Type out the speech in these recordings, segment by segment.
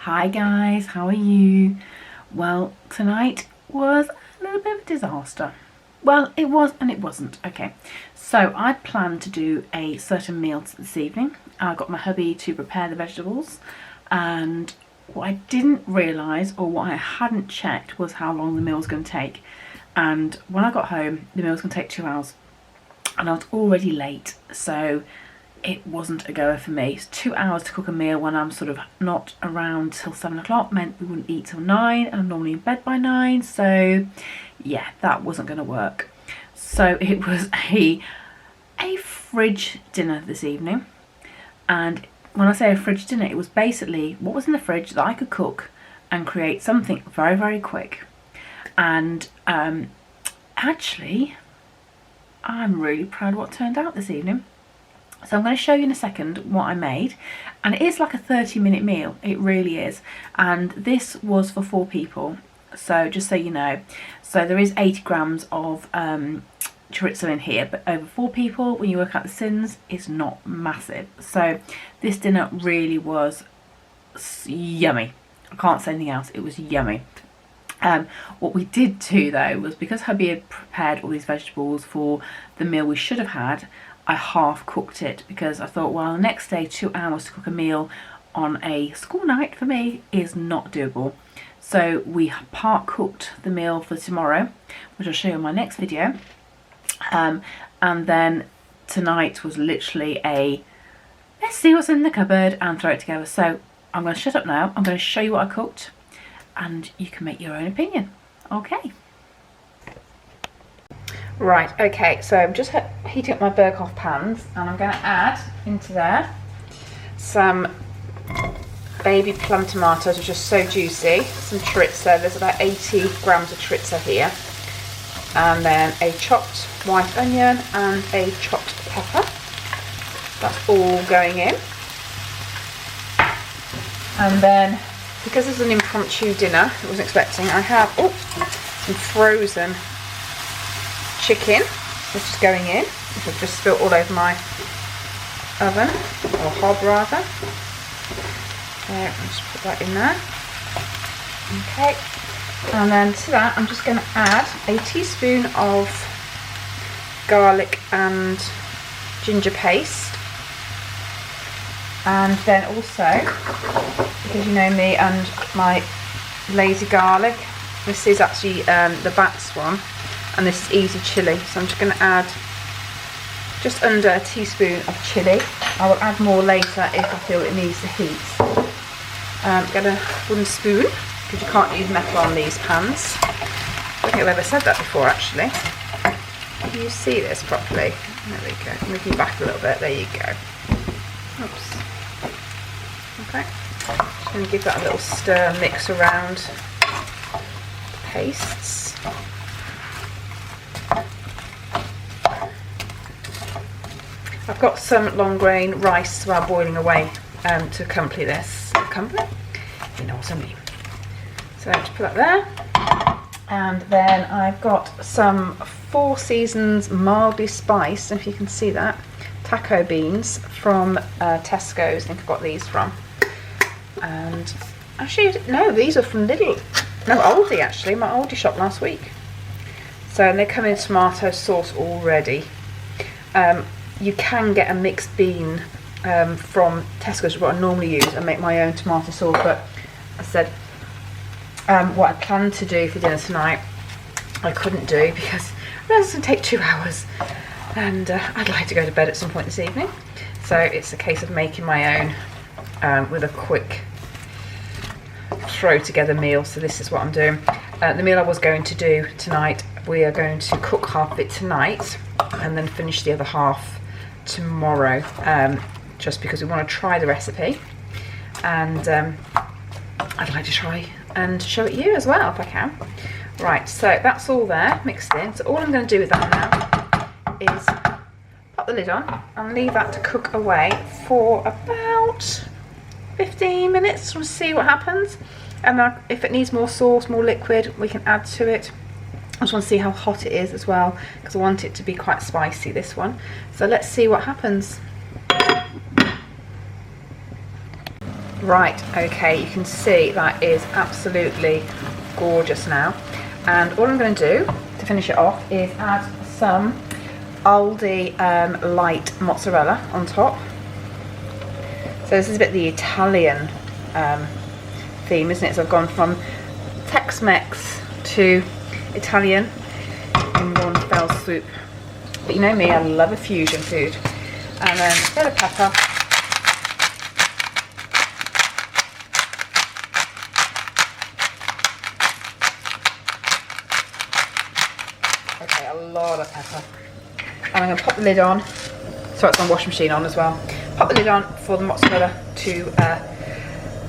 Hi guys, how are you? Well, tonight was a little bit of a disaster. Well, it was and it wasn't. Okay, so I planned to do a certain meal this evening. I got my hubby to prepare the vegetables, and what I didn't realise, or what I hadn't checked, was how long the meal was going to take. And when I got home, the meal was going to take 2 hours, and I was already late, so it wasn't a goer for me. It's 2 hours to cook a meal when I'm sort of not around till 7 o'clock, meant we wouldn't eat till 9, and I'm normally in bed by 9, so yeah, that wasn't going to work. So it was a fridge dinner this evening, and when I say a fridge dinner, it was basically what was in the fridge that I could cook and create something very, very quick. And actually, I'm really proud of what turned out this evening. So I'm going to show you in a second what I made, and it is like a 30-minute meal, it really is. And this was for 4 people, so just so you know. So there is 80 grams of chorizo in here, but over 4 people, when you work out the sins, it's not massive. So this dinner really was yummy. I can't say anything else, it was yummy. What we did do though was, because hubby had prepared all these vegetables for the meal we should have had, I half cooked it, because I thought, well, the next day 2 hours to cook a meal on a school night for me is not doable. So we part cooked the meal for tomorrow, which I'll show you in my next video. And then tonight was literally a let's see what's in the cupboard and throw it together. So I'm going to shut up now. I'm going to show you what I cooked, and you can make your own opinion. Okay. Right, okay, so I'm just heating up my Berghoff pans, and I'm going to add into there some baby plum tomatoes, which are so juicy, some chorizo. There's about 80 grams of chorizo here, and then a chopped white onion and a chopped pepper. That's all going in. And then, because this is an impromptu dinner I wasn't expecting, I have some frozen chicken, which is going in, which I've just spilled all over my oven, or hob rather. Okay, I'll just put that in there. Okay, and then to that I'm just going to add a teaspoon of garlic and ginger paste, and then also, because you know me and my lazy garlic, this is actually the Bat's one, and this is easy chilli, so I'm just going to add just under a teaspoon of chilli. I will add more later if I feel it needs the heat. Get a wooden spoon, because you can't use metal on these pans. I don't think I've ever said that before actually. Can you see this properly? There we go. Move you back a little bit, there you go. Oops. Okay. Just going to give that a little stir, mix around the pastes. I've got some long grain rice as well boiling away to accompany this. You know what I mean. So just put that there. And then I've got some 4 Seasons mildly spiced, if you can see that, taco beans from Tesco's. I think I've got these from. And actually, no, these are from Lidl. No, Aldi actually, my Aldi shop last week. So they come in tomato sauce already. You can get a mixed bean from Tesco's, which is what I normally use, and make my own tomato sauce. But I said what I planned to do for dinner tonight, I couldn't do, because it's going to take 2 hours, and I'd like to go to bed at some point this evening. So it's a case of making my own with a quick throw together meal. So this is what I'm doing. The meal I was going to do tonight, we are going to cook half of it tonight and then finish the other half tomorrow, just because we want to try the recipe, and I'd like to try and show it you as well if I can. Right, so that's all there mixed in. So all I'm going to do with that now is pop the lid on and leave that to cook away for about 15 minutes. We'll see what happens, and then if it needs more sauce, more liquid, we can add to it. I just want to see how hot it is as well, because I want it to be quite spicy, this one. So let's see what happens. Right, okay, you can see that is absolutely gorgeous now. And all I'm going to do to finish it off is add some Aldi light mozzarella on top. So this is a bit the Italian theme, isn't it? So I've gone from Tex Mex to Italian in one fell swoop. But you know me, I love a fusion food. And then a bit of pepper. Okay, a lot of pepper. And I'm going to pop the lid on. So it's my washing machine on as well. Pop the lid on for the mozzarella to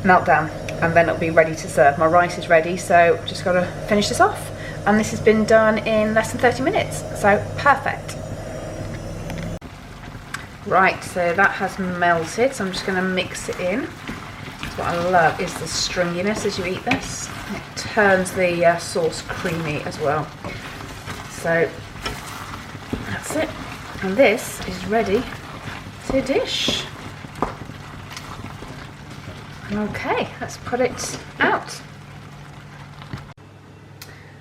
melt down, and then it'll be ready to serve. My rice is ready, so just got to finish this off. And this has been done in less than 30 minutes, so perfect. Right, so that has melted, so I'm just going to mix it in. What I love is the stringiness as you eat this. It turns the sauce creamy as well. So that's it. And this is ready to dish. Okay, let's put it out.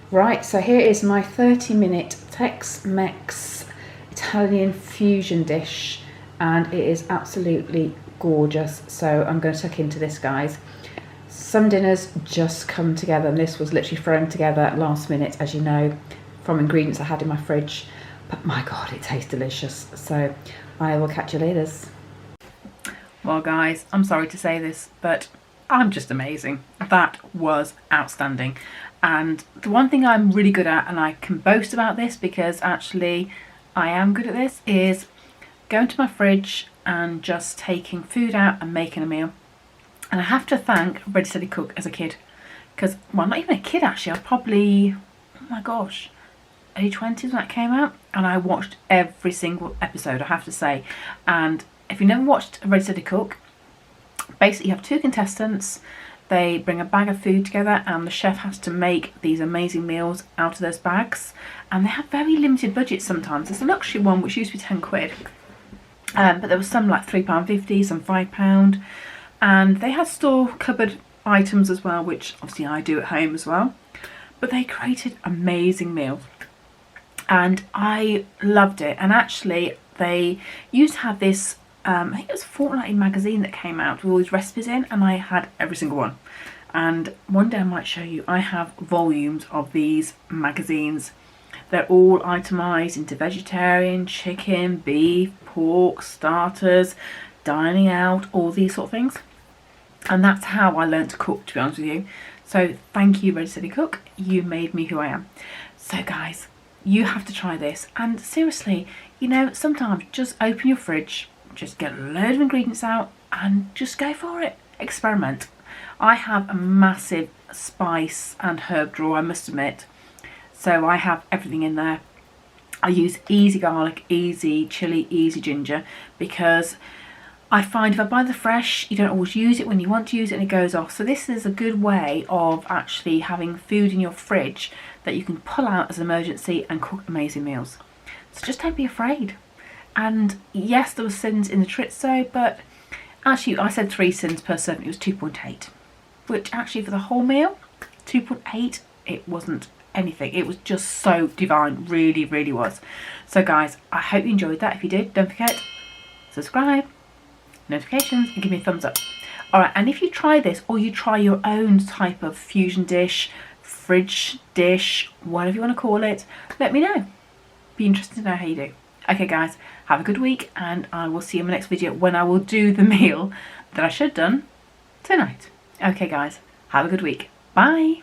Right, so here is my 30-minute Tex Mex Italian fusion dish, and it is absolutely gorgeous. So I'm going to tuck into this, guys. Some dinners just come together, and this was literally thrown together last minute, as you know, from ingredients I had in my fridge. But my God, it tastes delicious. So I will catch you later. Well, guys, I'm sorry to say this, but I'm just amazing. That was outstanding. And the one thing I'm really good at, and I can boast about this because actually I am good at this, is going to my fridge and just taking food out and making a meal. And I have to thank Ready Steady Cook as a kid. Because, well, not even a kid actually, I was probably, oh my gosh, early 20s when that came out. And I watched every single episode, I have to say. And if you never watched Ready Steady Cook, basically you have two contestants. They bring a bag of food together and the chef has to make these amazing meals out of those bags. And they have very limited budgets sometimes. There's a luxury one which used to be 10 quid. But there was some like £3.50, some £5. And they had store cupboard items as well, which obviously I do at home as well. But they created amazing meals. And I loved it. And actually they used to have this I think it was a fortnightly magazine that came out with all these recipes in, and I had every single one. And one day I might show you, I have volumes of these magazines. They're all itemised into vegetarian, chicken, beef, pork, starters, dining out, all these sort of things. And that's how I learned to cook, to be honest with you. So thank you, Ready Steady Cook. You made me who I am. So guys, you have to try this. And seriously, you know, sometimes just open your fridge, just get a load of ingredients out and just go for it. Experiment. I have a massive spice and herb drawer, I must admit. So I have everything in there. I use easy garlic, easy chilli, easy ginger, because I find if I buy the fresh, you don't always use it when you want to use it and it goes off. So this is a good way of actually having food in your fridge that you can pull out as an emergency and cook amazing meals. So just don't be afraid. And yes, there were sins in the chorizo, but actually I said 3 sins per serving, it was 2.8. Which actually for the whole meal, 2.8, it wasn't anything. It was just so divine, really, really was. So guys, I hope you enjoyed that. If you did, don't forget, subscribe, notifications, and give me a thumbs up. Alright, and if you try this, or you try your own type of fusion dish, fridge dish, whatever you want to call it, let me know. Be interested to know how you do. Okay guys, have a good week, and I will see you in my next video when I will do the meal that I should have done tonight. Okay guys, have a good week. Bye.